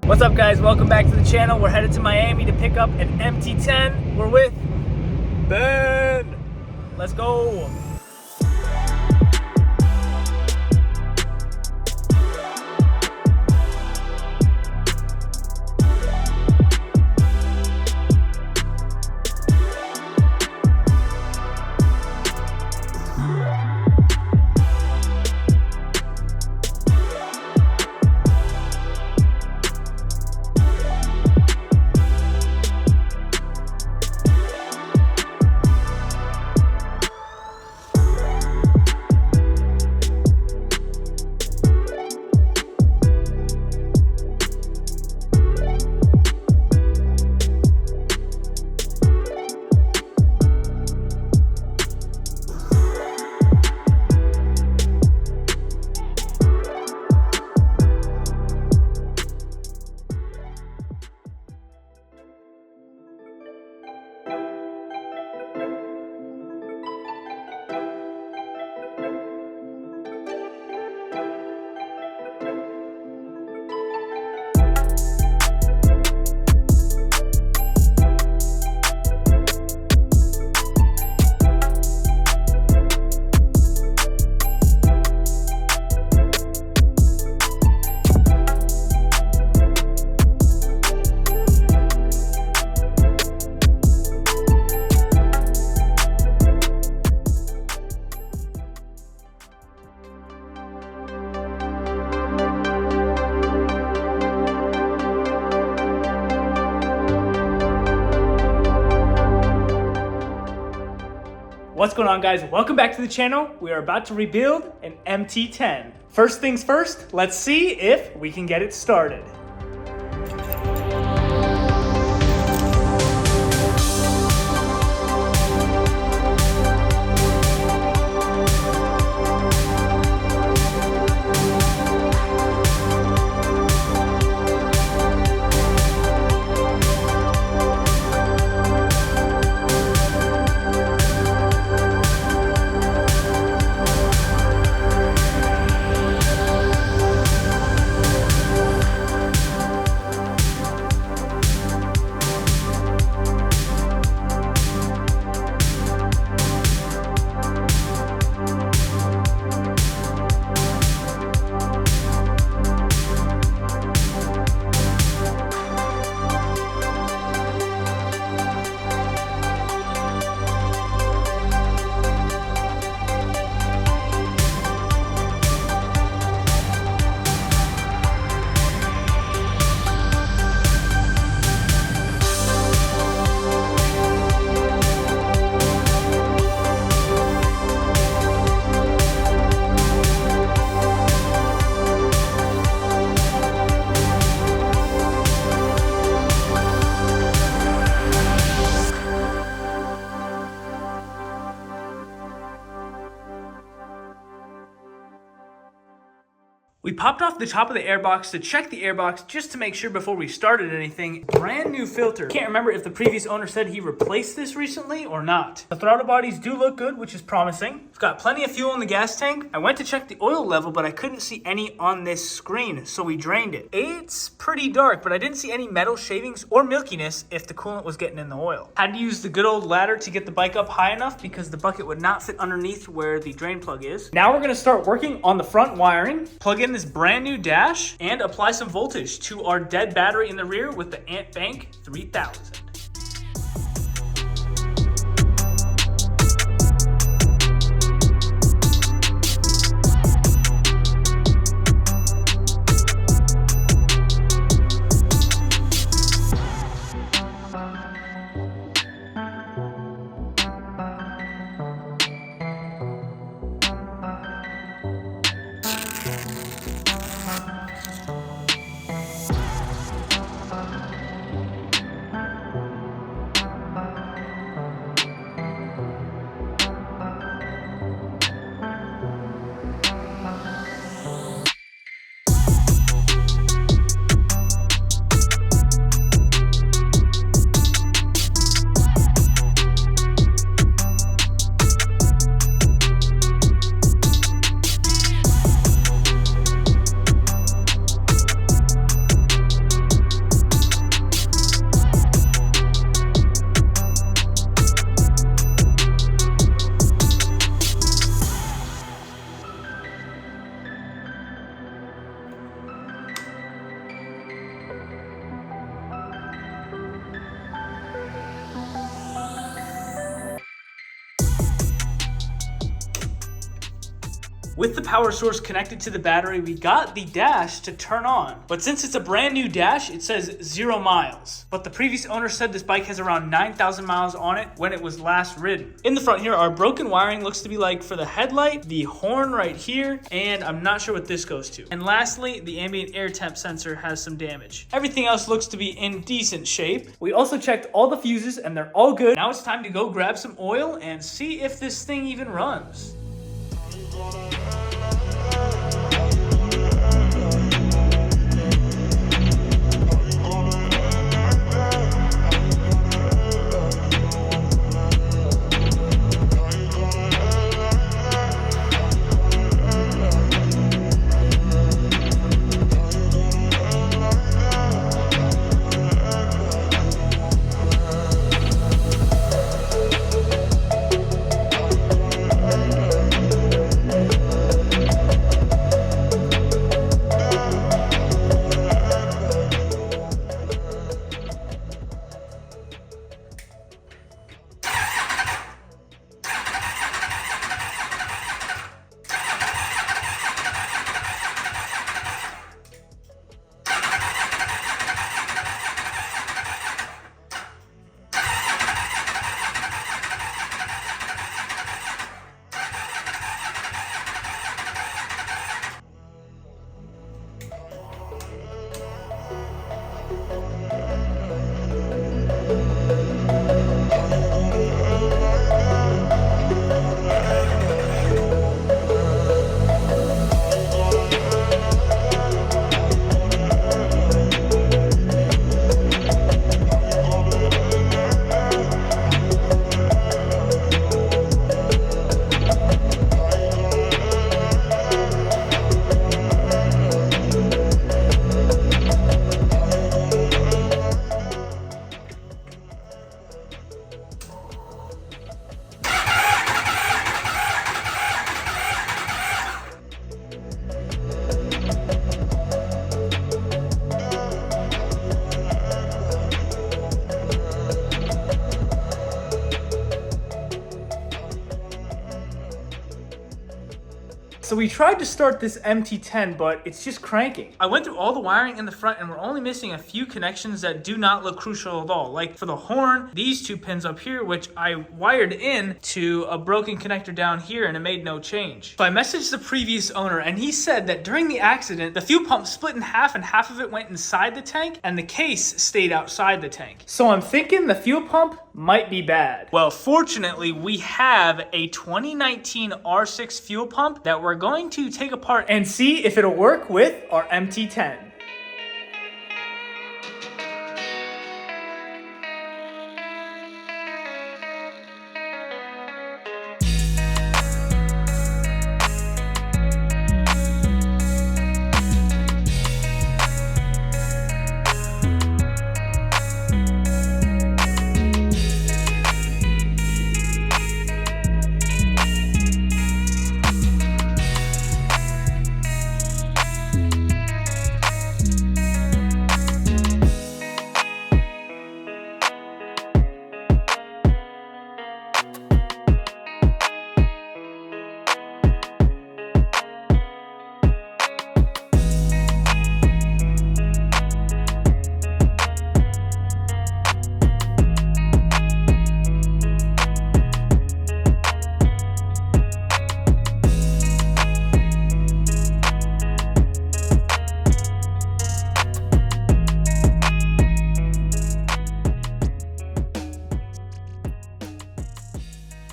What's up, guys? Welcome back to the channel. We're headed to Miami to pick up an MT-10. We're with Ben. Let's go. What's going on, guys? Welcome back to the channel. We are about to rebuild an MT-10. First things first, let's see if we can get it started. We popped off the top of the airbox to check the airbox just to make sure before we started anything. Brand new filter. Can't remember if the previous owner said he replaced this recently or not. The throttle bodies do look good, which is promising. It's got plenty of fuel in the gas tank. I went to check the oil level, but I couldn't see any on this screen, so we drained it. It's pretty dark, but I didn't see any metal shavings or milkiness if the coolant was getting in the oil. Had to use the good old ladder to get the bike up high enough because the bucket would not fit underneath where the drain plug is. Now we're gonna start working on the front wiring, plug in this brand new dash, and apply some voltage to our dead battery in the rear with the Ant Bank 3000. With the power source connected to the battery, we got the dash to turn on. But since it's a brand new dash, it says 0 miles. But the previous owner said this bike has around 9,000 miles on it when it was last ridden. In the front here, our broken wiring looks to be like for the headlight, the horn right here, and I'm not sure what this goes to. And lastly, the ambient air temp sensor has some damage. Everything else looks to be in decent shape. We also checked all the fuses and they're all good. Now it's time to go grab some oil and see if this thing even runs. So we tried to start this MT-10, but it's just cranking. I went through all the wiring in the front and we're only missing a few connections that do not look crucial at all. Like for the horn, these two pins up here, which I wired in to a broken connector down here and it made no change. So I messaged the previous owner and he said that during the accident, the fuel pump split in half and half of it went inside the tank and the case stayed outside the tank. So I'm thinking the fuel pump might be bad. Well, fortunately, we have a 2019 R6 fuel pump that we're going to take apart and see if it'll work with our MT-10.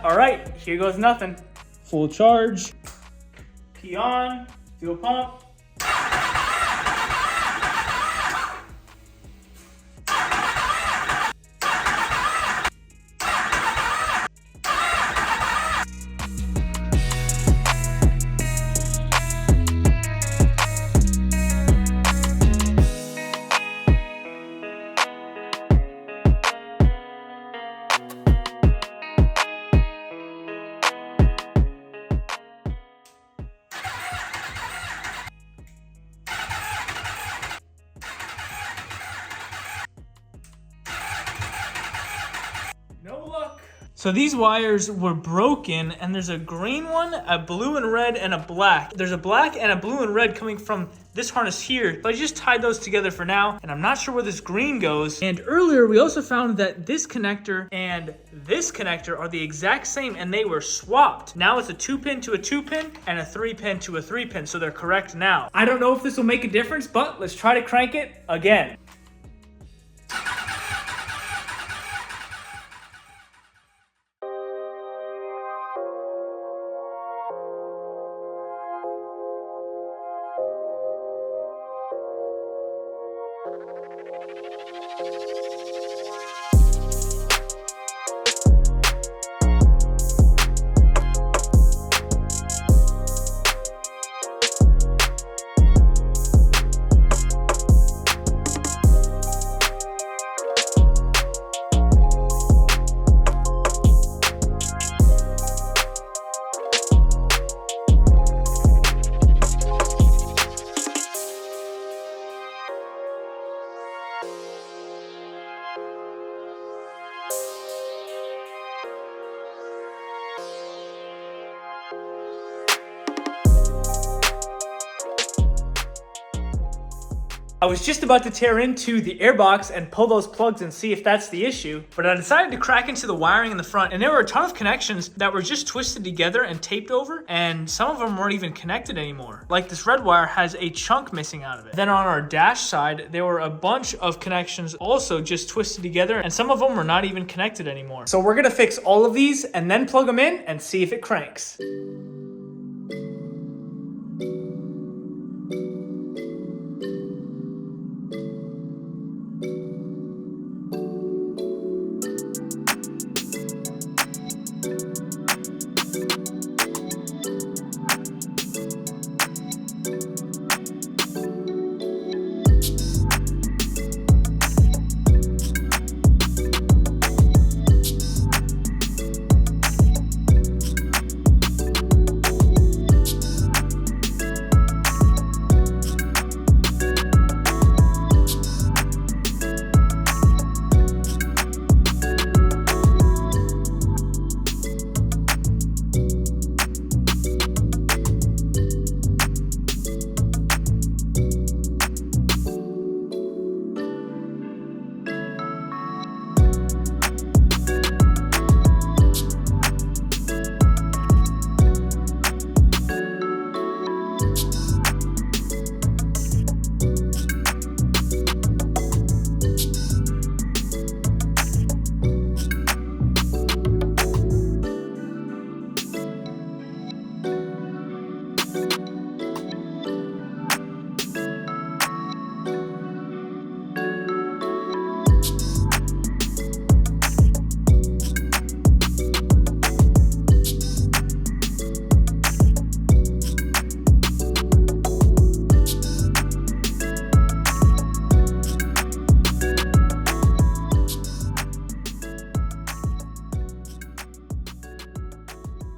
All right, here goes nothing. Full charge, key on, fuel pump. So these wires were broken, and there's a green one, a blue and red, and a black. There's a black and a blue and red coming from this harness here, but I just tied those together for now, and I'm not sure where this green goes. And earlier, we also found that this connector and this connector are the exact same, and they were swapped. Now it's a 2-pin to a 2-pin and a 3-pin to a 3-pin, so they're correct now. I don't know if this will make a difference, but let's try to crank it again. I was just about to tear into the airbox and pull those plugs and see if that's the issue, but I decided to crack into the wiring in the front, and there were a ton of connections that were just twisted together and taped over, and some of them weren't even connected anymore. Like this red wire has a chunk missing out of it. Then on our dash side, there were a bunch of connections also just twisted together, and some of them were not even connected anymore. So we're gonna fix all of these and then plug them in and see if it cranks.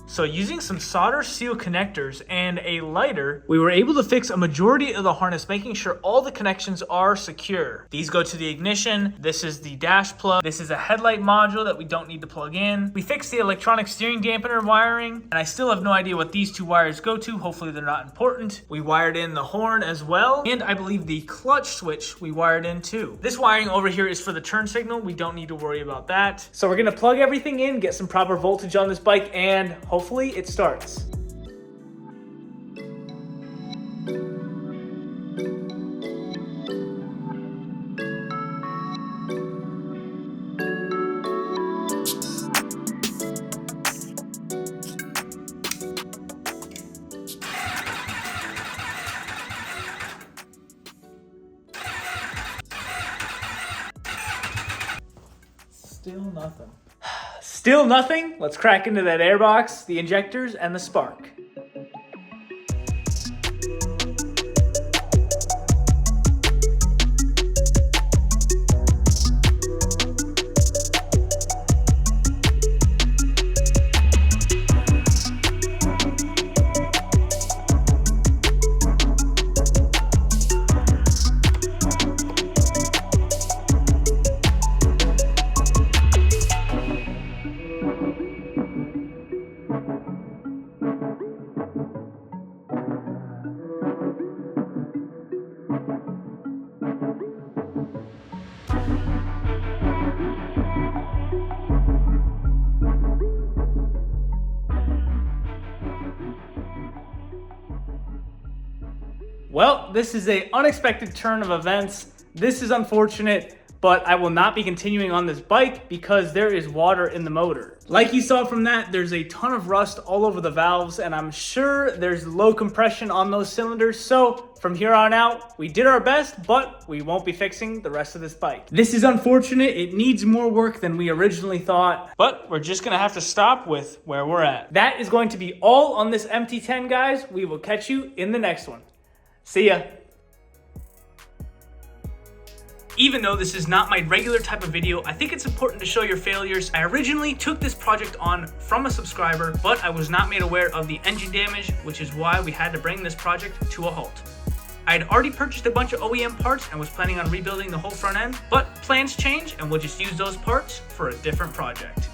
So using some solder seal connectors and a lighter, we were able to fix a majority of the harness, making sure all the connections are secure. These go to the ignition. This is the dash plug. This is a headlight module that we don't need to plug in. We fixed the electronic steering dampener wiring, and I still have no idea what these two wires go to. Hopefully they're not important. We wired in the horn as well, and I believe the clutch switch we wired in too. This wiring over here is for the turn signal. We don't need to worry about that. So we're gonna plug everything in, get some proper voltage on this bike, and hopefully it starts. Still nothing. Still nothing? Let's crack into that airbox, the injectors, and the spark. Well, this is an unexpected turn of events. This is unfortunate, but I will not be continuing on this bike because there is water in the motor. Like you saw from that, there's a ton of rust all over the valves, and I'm sure there's low compression on those cylinders. So from here on out, we did our best, but we won't be fixing the rest of this bike. This is unfortunate. It needs more work than we originally thought, but we're just gonna have to stop with where we're at. That is going to be all on this MT-10, guys. We will catch you in the next one. See ya. Even though this is not my regular type of video, I think it's important to show your failures. I originally took this project on from a subscriber, but I was not made aware of the engine damage, which is why we had to bring this project to a halt. I had already purchased a bunch of OEM parts and was planning on rebuilding the whole front end, but plans change and we'll just use those parts for a different project.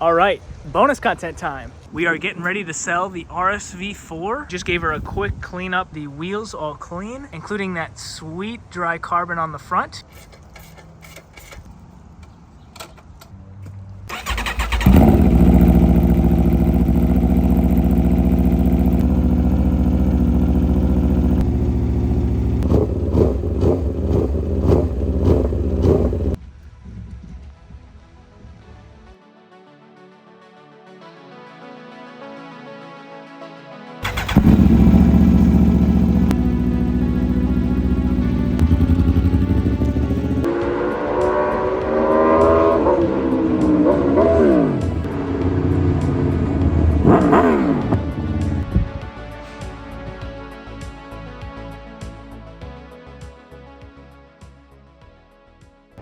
All right, bonus content time. We are getting ready to sell the RSV4. Just gave her a quick clean up, the wheels all clean, including that sweet dry carbon on the front.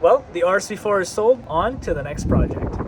Well, the RSV4 is sold. On to the next project.